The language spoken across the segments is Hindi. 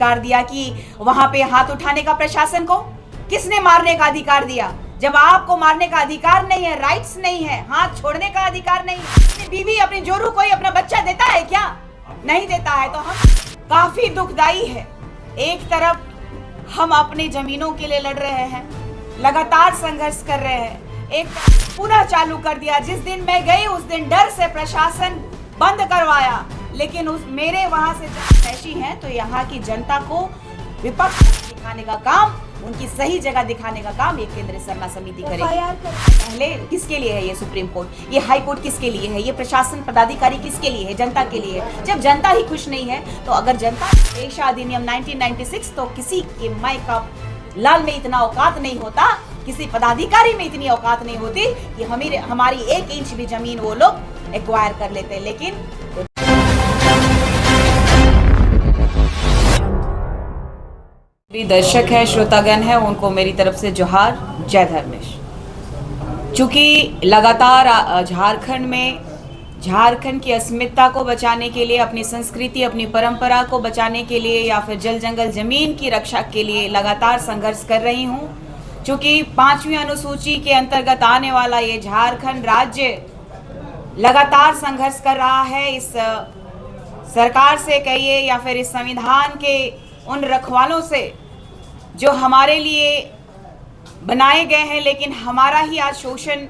अधिकार दिया कि वहां पे हाथ उठाने का प्रशासन को? किसने मारने का अधिकार दिया? जब आपको मारने का अधिकार नहीं है, राइट्स नहीं है, हाथ छोड़ने का अधिकार नहीं है, अपनी बीवी अपनी जोरू कोई अपना बच्चा देता है क्या? नहीं देता है। तो हम काफी दुखदाई है। एक तरफ हम अपनी जमीनों के लिए लड़ रहे हैं, लगातार संघर्ष कर रहे हैं, एक पुनः चालू कर दिया। जिस दिन मैं गई उस दिन डर से प्रशासन बंद करवाया, लेकिन उस मेरे वहां से ऐसी हैं तो यहाँ की जनता को विपक्ष दिखाने का काम, उनकी सही जगह दिखाने का काम ये केंद्रीय सरना समिति करेगी। पहले किसके लिए है ये सुप्रीम कोर्ट, ये हाई कोर्ट किसके लिए है, ये प्रशासन पदाधिकारी किसके लिए है? जनता के लिए है। जब जनता ही खुश नहीं है तो अगर जनता पेशा अधिनियम 1996 तो किसी के माई का लाल में इतना औकात नहीं होता, किसी पदाधिकारी में इतनी औकात नहीं होती कि हमारी 1 इंच भी जमीन वो लोग एक्वायर कर लेते। लेकिन दर्शक है, श्रोतागण है, उनको मेरी तरफ से जोहार, जय धर्मेश। चूंकि लगातार झारखंड की अस्मिता को बचाने के लिए, अपनी संस्कृति अपनी परंपरा को बचाने के लिए या फिर जल जंगल जमीन की रक्षा के लिए लगातार संघर्ष कर रही हूँ। चूंकि 5वीं अनुसूची के अंतर्गत आने वाला ये झारखंड राज्य लगातार संघर्ष कर रहा है। इस सरकार से कहिए या फिर इस संविधान के उन रखवालों से जो हमारे लिए बनाए गए हैं, लेकिन हमारा ही आज शोषण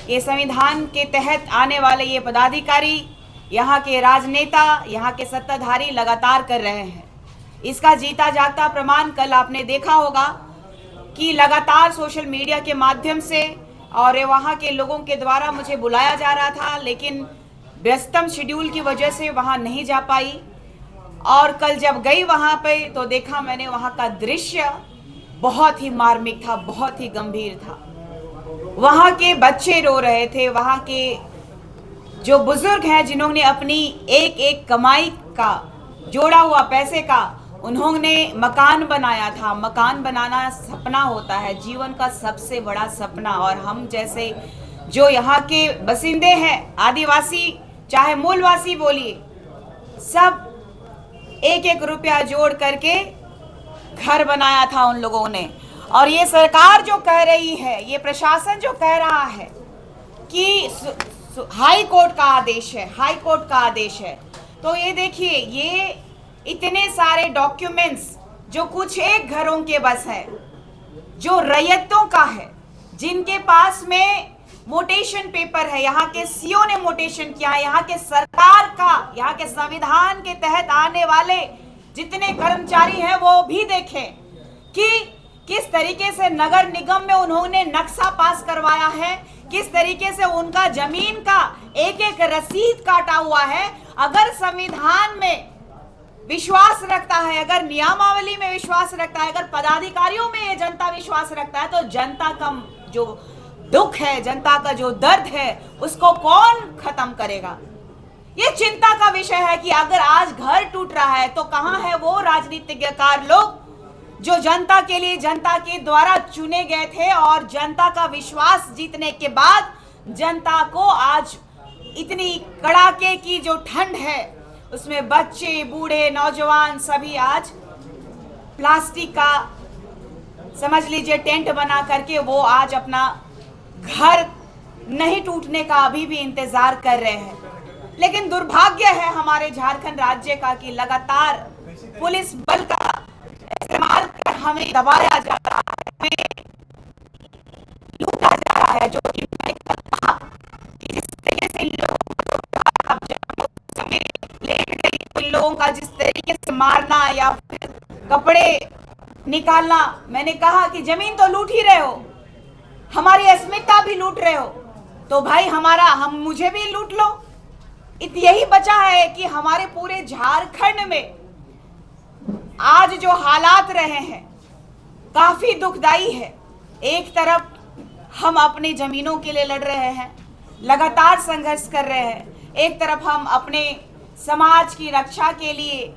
ये संविधान के तहत आने वाले ये पदाधिकारी, यहाँ के राजनेता, यहाँ के सत्ताधारी लगातार कर रहे हैं। इसका जीता जागता प्रमाण कल आपने देखा होगा कि लगातार सोशल मीडिया के माध्यम से और वहाँ के लोगों के द्वारा मुझे बुलाया जा रहा था, लेकिन व्यस्तम शेड्यूल की वजह से वहाँ नहीं जा पाई। और कल जब गई वहाँ पे तो देखा मैंने वहाँ का दृश्य बहुत ही मार्मिक था, बहुत ही गंभीर था। वहाँ के बच्चे रो रहे थे, वहाँ के जो बुजुर्ग हैं जिन्होंने अपनी एक एक कमाई का जोड़ा हुआ पैसे का उन्होंने मकान बनाया था। मकान बनाना सपना होता है, जीवन का सबसे बड़ा सपना। और हम जैसे जो यहाँ के बसिंदे हैं, आदिवासी चाहे मूलवासी बोलिए, सब एक एक रुपया जोड़ करके घर बनाया था उन लोगों ने। और ये सरकार जो कह रही है, ये प्रशासन जो कह रहा है कि हाई कोर्ट का आदेश है, हाई कोर्ट का आदेश है, तो ये देखिए, ये इतने सारे डॉक्यूमेंट्स जो कुछ एक घरों के बस है, जो रैयतों का है, जिनके पास में मोटेशन पेपर है, यहाँ के सीओ ने मोटेशन किया है, यहाँ के सरकार का, यहाँ के संविधान के तहत आने वाले जितने कर्मचारी हैं वो भी देखें कि किस तरीके से नगर निगम में उन्होंने नक्शा पास करवाया है, किस तरीके से उनका जमीन का एक एक रसीद काटा हुआ है। अगर संविधान में विश्वास रखता है, अगर नियमावली में विश्वास रखता है, अगर पदाधिकारियों में ये जनता विश्वास रखता है, तो जनता का जो दुख है, जनता का जो दर्द है, उसको कौन खत्म करेगा? ये चिंता का विषय है कि अगर आज घर टूट रहा है तो कहां है वो राजनीतिज्ञकार लोग जो जनता के लिए, जनता के द्वारा चुने गए थे और जनता का विश्वास जीतने के बाद जनता को आज इतनी कड़ाके की जो ठंड है उसमें बच्चे, बूढ़े, नौजवान सभी आज प्लास्टिक का समझ लीजिए टेंट बना करके वो आज अपना घर नहीं टूटने का अभी भी इंतजार कर रहे हैं। लेकिन दुर्भाग्य है हमारे झारखंड राज्य का कि लगातार पुलिस बल का इस्तेमाल कर हमें दबाया जा रहा है, हमें लूटा जा रहा है। जो कि मैं कहा कि जिस तरीके से इन लोगों का जिस तरीके से मारना या फिर कपड़े निकालना, मैंने कहा कि जमीन तो लूट ही रहे हो, हमारी अस्मिता भी लूट रहे हो, तो भाई मुझे भी लूट लो। यही बचा है कि हमारे पूरे झारखंड में आज जो हालात रहे हैं काफी दुखदाई है। एक तरफ हम अपनी जमीनों के लिए लड़ रहे हैं, लगातार संघर्ष कर रहे हैं, एक तरफ हम अपने समाज की रक्षा के लिए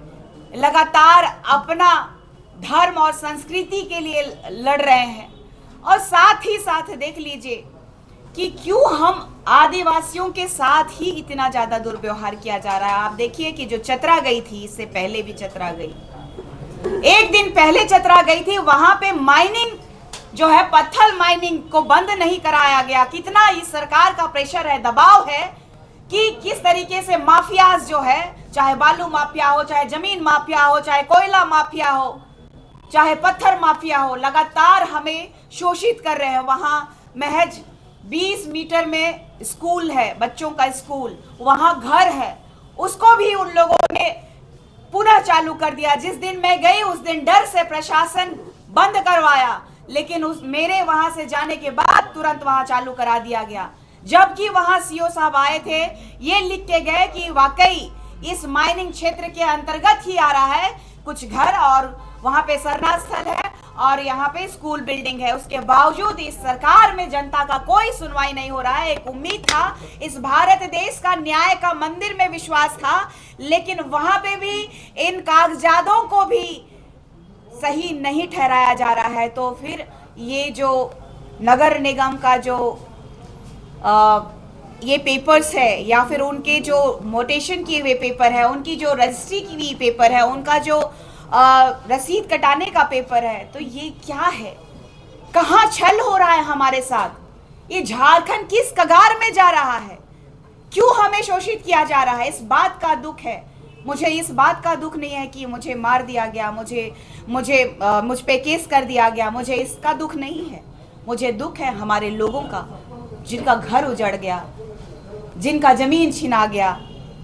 लगातार अपना धर्म और संस्कृति के लिए लड़ रहे हैं, और साथ ही साथ देख लीजिए कि क्यों हम आदिवासियों के साथ ही इतना ज्यादा दुर्व्यवहार किया जा रहा है। आप देखिए कि जो चतरा गई थी, इससे पहले भी चतरा गई, एक दिन पहले चतरा गई थी, वहां पे माइनिंग जो है, पत्थर माइनिंग को बंद नहीं कराया गया। कितना इस सरकार का प्रेशर है, दबाव है कि किस तरीके से माफियाज जो है, चाहे बालू माफिया हो, चाहे जमीन माफिया हो, चाहे कोयला माफिया हो, चाहे पत्थर माफिया हो, लगातार हमें शोषित कर रहे हैं। वहां महज 20 मीटर में स्कूल है, बच्चों का स्कूल, वहां घर है, उसको भी उन लोगों ने पुनः चालू कर दिया। जिस दिन मैं गई उस दिन डर से प्रशासन बंद करवाया, लेकिन उस मेरे वहां से जाने के बाद तुरंत वहां चालू करा दिया गया। जबकि वहां सीओ साहब आए थे, ये लिख के गए कि वाकई इस माइनिंग क्षेत्र के अंतर्गत ही आ रहा है कुछ घर, और वहां पे सरना स्थल है और यहाँ पे स्कूल बिल्डिंग है। उसके बावजूद इस सरकार में जनता का कोई सुनवाई नहीं हो रहा है। एक उम्मीद था, इस भारत देश का न्याय का मंदिर में विश्वास था, लेकिन वहां पे भी इन कागजातों को भी सही नहीं ठहराया जा रहा है। तो फिर ये जो नगर निगम का जो ये पेपर्स है, या फिर उनके जो मोटेशन किए हुए पेपर है, उनकी जो रजिस्ट्री की हुई पेपर है, उनका जो रसीद कटाने का पेपर है, तो ये क्या है? कहाँ छल हो रहा है हमारे साथ? ये झारखंड किस कगार में जा रहा है? क्यों हमें शोषित किया जा रहा है? इस बात का दुख है। मुझे इस बात का दुख नहीं है कि मुझे मार दिया गया, मुझ पे केस कर दिया गया, मुझे इसका दुख नहीं है। मुझे दुख है हमारे लोगों का, जिनका घर उजड़ गया, जिनका जमीन छिना गया,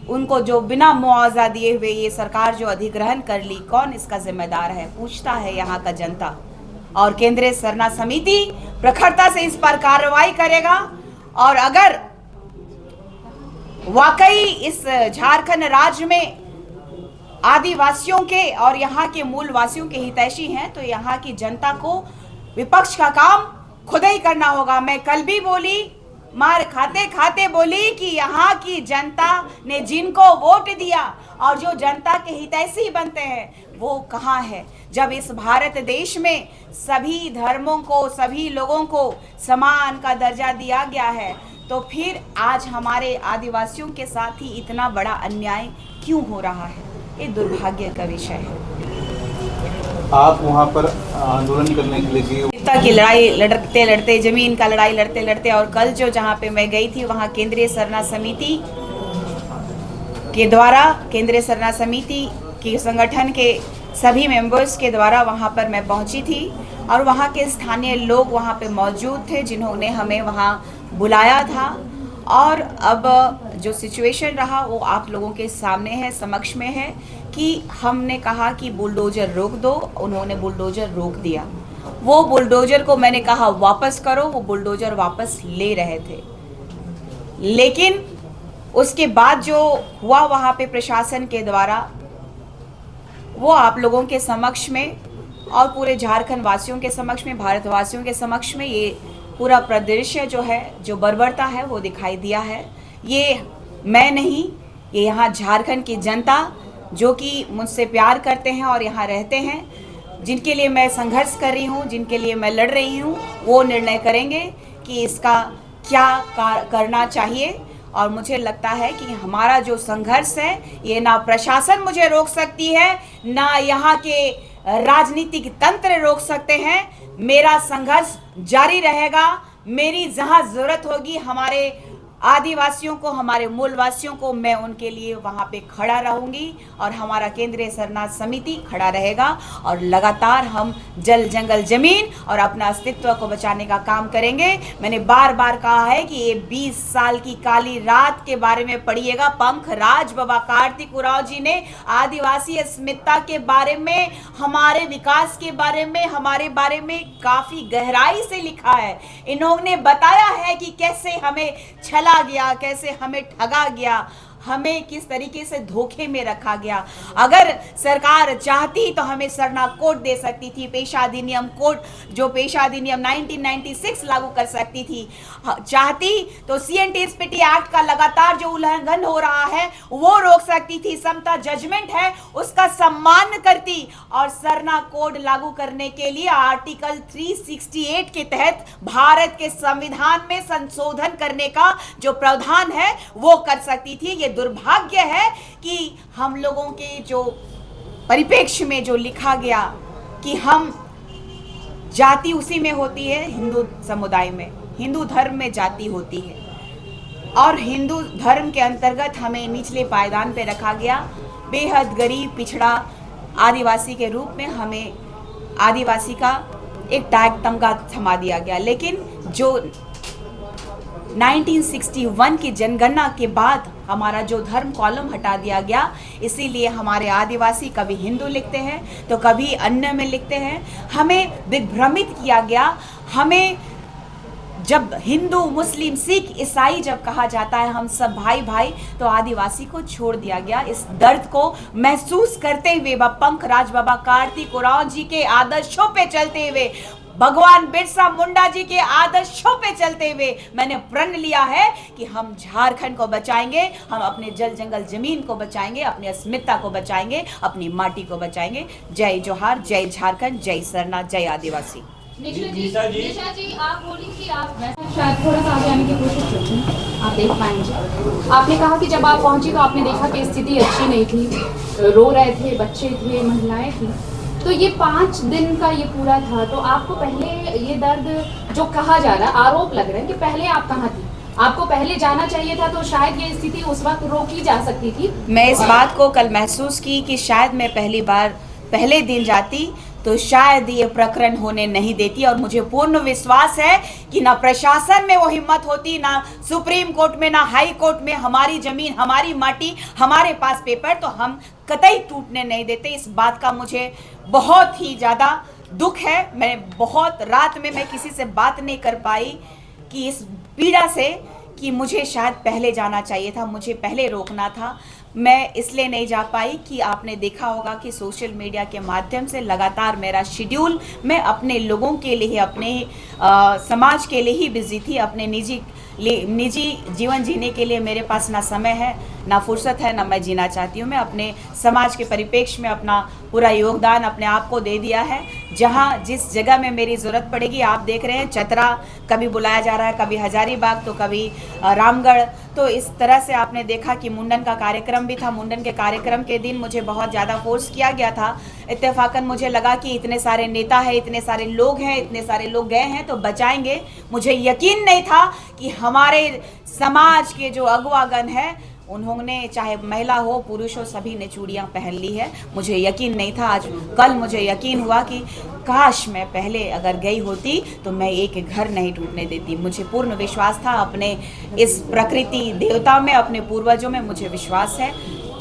उनको जो बिना मुआवजा दिए हुए ये सरकार जो अधिग्रहण कर ली, कौन इसका जिम्मेदार है? पूछता है यहाँ का जनता। और केंद्रीय सरना समिति प्रखरता से इस पर कार्रवाई करेगा, और अगर वाकई इस झारखंड राज्य में आदिवासियों के और यहाँ के मूलवासियों के हितैषी हैं, तो यहाँ की जनता को विपक्ष का काम खुद ही करना होगा। मैं कल भी बोली, मार खाते खाते बोली कि यहाँ की जनता ने जिनको वोट दिया और जो जनता के हितैषी बनते हैं वो कहाँ है? जब इस भारत देश में सभी धर्मों को, सभी लोगों को समान का दर्जा दिया गया है, तो फिर आज हमारे आदिवासियों के साथ ही इतना बड़ा अन्याय क्यों हो रहा है? ये दुर्भाग्य का विषय है। आप वहाँ पर आंदोलन करने के लिए गए की लड़ाई लड़ते लड़ते, जमीन का लड़ाई लड़ते लड़ते, और कल जो जहाँ पे मैं गई थी वहाँ केंद्रीय सरना समिति के द्वारा, केंद्रीय सरना समिति के संगठन के सभी मेंबर्स के द्वारा वहाँ पर मैं पहुँची थी, और वहाँ के स्थानीय लोग वहाँ पे मौजूद थे जिन्होंने हमें वहाँ बुलाया था। और अब जो सिचुएशन रहा वो आप लोगों के सामने है, समक्ष में है, कि हमने कहा कि बुलडोजर रोक दो, उन्होंने बुलडोजर रोक दिया। वो बुलडोजर को मैंने कहा वापस करो, वो बुलडोजर वापस ले रहे थे। लेकिन उसके बाद जो हुआ वहाँ पे प्रशासन के द्वारा, वो आप लोगों के समक्ष में और पूरे झारखंड वासियों के समक्ष में, भारतवासियों के समक्ष में ये पूरा परिदृश्य जो है, जो बर्बरता है, वो दिखाई दिया है। ये मैं नहीं, ये यहाँ झारखंड की जनता जो कि मुझसे प्यार करते हैं और यहाँ रहते हैं, जिनके लिए मैं संघर्ष कर रही हूँ, जिनके लिए मैं लड़ रही हूँ, वो निर्णय करेंगे कि इसका क्या करना चाहिए। और मुझे लगता है कि हमारा जो संघर्ष है, ये ना प्रशासन मुझे रोक सकती है, ना यहाँ के राजनीतिक तंत्र रोक सकते हैं। मेरा संघर्ष जारी रहेगा। मेरी जहाँ जरूरत होगी हमारे आदिवासियों को, हमारे मूलवासियों को, मैं उनके लिए वहाँ पे खड़ा रहूँगी, और हमारा केंद्रीय सरना समिति खड़ा रहेगा, और लगातार हम जल जंगल जमीन और अपना अस्तित्व को बचाने का काम करेंगे। मैंने बार बार कहा है कि ये 20 साल की काली रात के बारे में पढ़िएगा। पंखराज बाबा कार्तिक उरांव जी ने आदिवासी अस्मिता के बारे में, हमारे विकास के बारे में, हमारे बारे में काफ़ी गहराई से लिखा है। इन्होंने बताया है कि कैसे हमें छला गया, कैसे हमें ठगा गया, हमें किस तरीके से धोखे में रखा गया। अगर सरकार चाहती तो हमें सरना कोड दे सकती थी, पेशा अधिनियम कोड, जो पेशा अधिनियम 1996 लागू कर सकती थी। चाहती तो CNTSPT एक्ट का लगातार जो उल्लंघन हो रहा है वो रोक सकती थी। समता जजमेंट है उसका सम्मान करती, और सरना कोड लागू करने के लिए आर्टिकल 368 के तहत भारत के संविधान में संशोधन करने का जो प्रावधान है वो कर सकती थी। ये दुर्भाग्य है कि हम लोगों के जो परिप्रेक्ष्य में जो लिखा गया कि हम जाति उसी में होती है, हिंदू समुदाय में, हिंदू धर्म में जाति होती है और हिंदू धर्म के अंतर्गत हमें निचले पायदान पे रखा गया, बेहद गरीब पिछड़ा आदिवासी के रूप में हमें आदिवासी का एक टैग तमगा थमा दिया गया। लेकिन जो 1961 की जनगणना के बाद हमारा जो धर्म कॉलम हटा दिया गया, इसीलिए हमारे आदिवासी कभी हिंदू लिखते हैं तो कभी अन्य में लिखते हैं। हमें विभ्रमित किया गया। हमें जब हिंदू, मुस्लिम, सिख, ईसाई जब कहा जाता है हम सब भाई भाई, तो आदिवासी को छोड़ दिया गया। इस दर्द को महसूस करते हुए पंख राज बाबा कार्तिक उरांव जी के आदर्शों पे चलते हुए, भगवान बिरसा मुंडा जी के आदर्शों पे चलते हुए मैंने प्रण लिया है कि हम झारखंड को बचाएंगे, हम अपने जल जंगल जमीन को बचाएंगे, अपनी अस्मिता को बचाएंगे, अपनी माटी को बचाएंगे। जय जोहार, जय झारखंड, जय सरना, जय आदिवासी। निशा जी, आप बोली कि आप शायद थोड़ा सा आगे आने की कोशिश करती हैं, आप देख पाएंगे। आपने कहा कि जब आप पहुंची तो आपने देखा कि स्थिति अच्छी नहीं थी, रो रहे थे, बच्चे थे, महिलाएं थी। तो ये 5 दिन का ये पूरा था, तो आपको पहले ये दर्द जो कहा जा रहा है, आरोप लग रहा है कि पहले आप कहाँ थी, आपको पहले जाना चाहिए था, तो शायद ये स्थिति उस वक्त रोकी जा सकती थी। मैं इस बात को कल महसूस की कि शायद मैं पहली बार पहले दिन जाती तो शायद ये प्रकरण होने नहीं देती, और मुझे पूर्ण विश्वास है कि ना प्रशासन में वो हिम्मत होती, ना सुप्रीम कोर्ट में, ना हाई कोर्ट में। हमारी जमीन, हमारी माटी, हमारे पास पेपर, तो हम कतई टूटने नहीं देते। इस बात का मुझे बहुत ही ज़्यादा दुख है। मैं बहुत रात में मैं किसी से बात नहीं कर पाई कि इस पीड़ा से, कि मुझे शायद पहले जाना चाहिए था, मुझे पहले रोकना था। मैं इसलिए नहीं जा पाई कि आपने देखा होगा कि सोशल मीडिया के माध्यम से लगातार मेरा शेड्यूल, मैं अपने लोगों के लिए, अपने समाज के लिए ही बिजी थी। अपने निजी जीवन जीने के लिए मेरे पास ना समय है, ना फुर्सत है, ना मैं जीना चाहती हूँ। मैं अपने समाज के परिप्रेक्ष्य में अपना पूरा योगदान अपने आप को दे दिया है। जहाँ जिस जगह में मेरी ज़रूरत पड़ेगी, आप देख रहे हैं चतरा कभी बुलाया जा रहा है, कभी हजारीबाग, तो कभी रामगढ़। तो इस तरह से आपने देखा कि मुंडन का कार्यक्रम भी था। मुंडन के कार्यक्रम के दिन मुझे बहुत ज़्यादा फोर्स किया गया था। इत्तेफाकन मुझे लगा कि इतने सारे नेता हैं, इतने सारे लोग हैं, इतने सारे लोग गए हैं तो बचाएंगे। मुझे यकीन नहीं था कि हमारे समाज के जो अगुवागण हैं, उन्होंने, चाहे महिला हो पुरुष हो, सभी ने चूड़ियाँ पहन ली है। मुझे यकीन नहीं था। आज कल मुझे यकीन हुआ कि काश मैं पहले अगर गई होती तो मैं एक घर नहीं टूटने देती। मुझे पूर्ण विश्वास था अपने इस प्रकृति देवता में, अपने पूर्वजों में। मुझे विश्वास है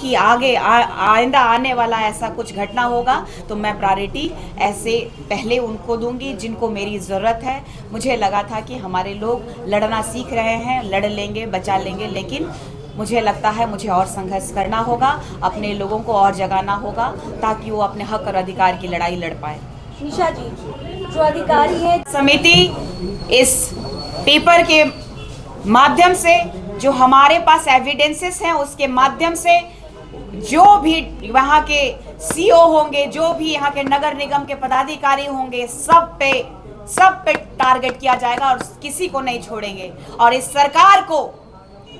कि आगे आइंदा आने वाला ऐसा कुछ घटना होगा तो मैं प्रायोरिटी ऐसे पहले उनको दूंगी जिनको मेरी ज़रूरत है। मुझे लगा था कि हमारे लोग लड़ना सीख रहे हैं, लड़ लेंगे, बचा लेंगे, लेकिन मुझे लगता है मुझे और संघर्ष करना होगा, अपने लोगों को और जगाना होगा ताकि वो अपने हक और अधिकार की लड़ाई लड़ पाए। निशा जी, जो अधिकारी है समिति इस पेपर के माध्यम से, जो हमारे पास एविडेंसेस हैं उसके माध्यम से, जो भी वहाँ के सीओ होंगे, जो भी यहाँ के नगर निगम के पदाधिकारी होंगे, सब पे टारगेट किया जाएगा और किसी को नहीं छोड़ेंगे। और इस सरकार को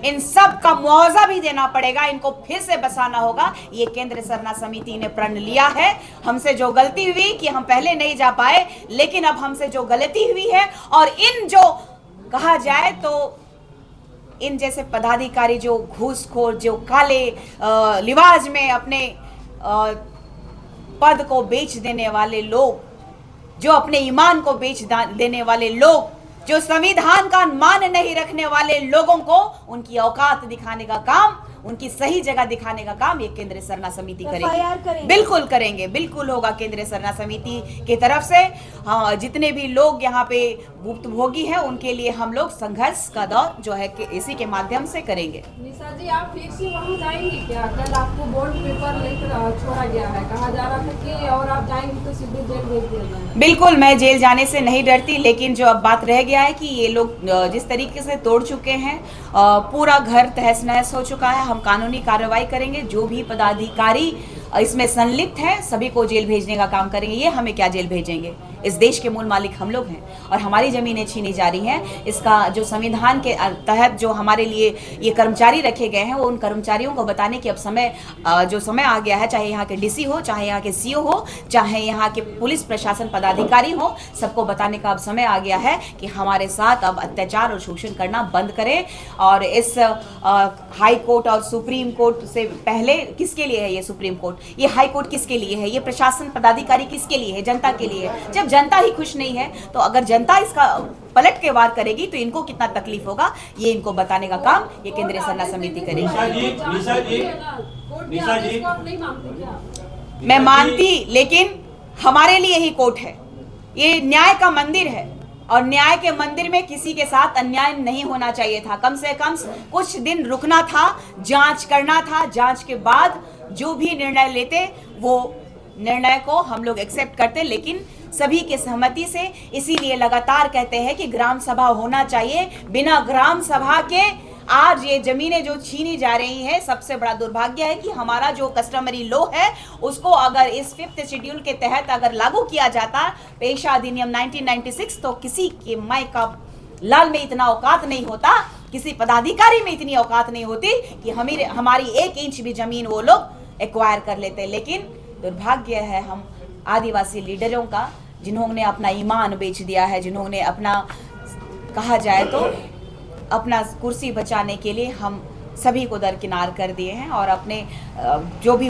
इन सब का मुआवजा भी देना पड़ेगा, इनको फिर से बसाना होगा। ये केंद्र सरना समिति ने प्रण लिया है। हमसे जो गलती हुई कि हम पहले नहीं जा पाए, लेकिन अब हमसे जो गलती हुई है, और इन जो कहा जाए तो इन जैसे पदाधिकारी जो घूसखोर, जो काले लिबाज में अपने पद को बेच देने वाले लोग, जो अपने ईमान को बेच देने वाले लोग, जो संविधान का मान नहीं रखने वाले लोगों को उनकी औकात दिखाने का काम, उनकी सही जगह दिखाने का काम ये केंद्र सरना समिति करेगी। बिल्कुल करेंगे, बिल्कुल होगा केंद्र सरना समिति की तरफ से। हाँ, जितने भी लोग यहाँ पे भुक्तभोगी हैं उनके लिए हम लोग संघर्ष का दौर जो है कि इसी के माध्यम से करेंगे। निशा जी, आप फिर से वहाँ जाएंगे क्या? कल आपको बॉन्ड पेपर लेकर छोड़ा गया है, कहा जा रहा था कि और आप जाएंगे तो सीधे जेल भेज दिया जाएगा। बिल्कुल, मैं जेल जाने से नहीं डरती, लेकिन जो अब बात रह गया है कि ये लोग जिस तरीके से तोड़ चुके हैं, पूरा घर तहस नहस हो चुका है। हम कानूनी कार्रवाई करेंगे। जो भी पदाधिकारी इसमें संलिप्त हैं सभी को जेल भेजने का काम करेंगे। ये हमें क्या जेल भेजेंगे? इस देश के मूल मालिक हम लोग हैं और हमारी ज़मीनें छीनी जा रही हैं। इसका जो संविधान के तहत जो हमारे लिए ये कर्मचारी रखे गए हैं, वो उन कर्मचारियों को बताने की अब समय आ गया है। चाहे यहाँ के डीसी हो, चाहे यहाँ के सीओ हो, चाहे यहाँ के पुलिस प्रशासन पदाधिकारी हो, सबको बताने का अब समय आ गया है कि हमारे साथ अब अत्याचार और शोषण करना बंद करें। और इस हाई कोर्ट और सुप्रीम कोर्ट से पहले किसके लिए है ये सुप्रीम कोर्ट? ये हाई कोर्ट किसके लिए है? ये प्रशासन पदाधिकारी किसके लिए है? जनता के लिए है। जब जनता ही खुश नहीं है तो अगर जनता इसका पलट के वार करेगी तो इनको कितना तकलीफ होगा, ये इनको बताने का काम ये केंद्रीय सरना समिति करेगी। निशा जी, मैं मानती, लेकिन हमारे लिए ही कोर्ट है, ये न्याय का मंदिर है और न्याय के मंदिर में किसी के साथ अन्याय नहीं होना चाहिए था। कम से कम कुछ दिन रुकना था, जांच करना था, जांच के बाद जो भी निर्णय लेते वो निर्णय को हम लोग एक्सेप्ट करते, लेकिन सभी के सहमति से। इसीलिए लगातार कहते हैं कि ग्राम सभा होना चाहिए। बिना ग्राम सभा के आज ये जमीनें जो छीनी जा रही है, सबसे बड़ा दुर्भाग्य है कि हमारा जो कस्टमरी लॉ है उसको अगर इस 5th शेड्यूल के तहत अगर लागू किया जाता, पेशा अधिनियम 1996, तो किसी के माई का लाल में इतना औकात नहीं होता, किसी पदाधिकारी में इतनी औकात नहीं होती कि हमारी 1 इंच भी जमीन वो लोग एक्वायर कर लेते। लेकिन दुर्भाग्य है हम आदिवासी लीडरों का, जिन्होंने अपना ईमान बेच दिया है, जिन्होंने अपना, कहा जाए तो अपना कुर्सी बचाने के लिए हम सभी को दरकिनार कर दिए हैं और अपने जो भी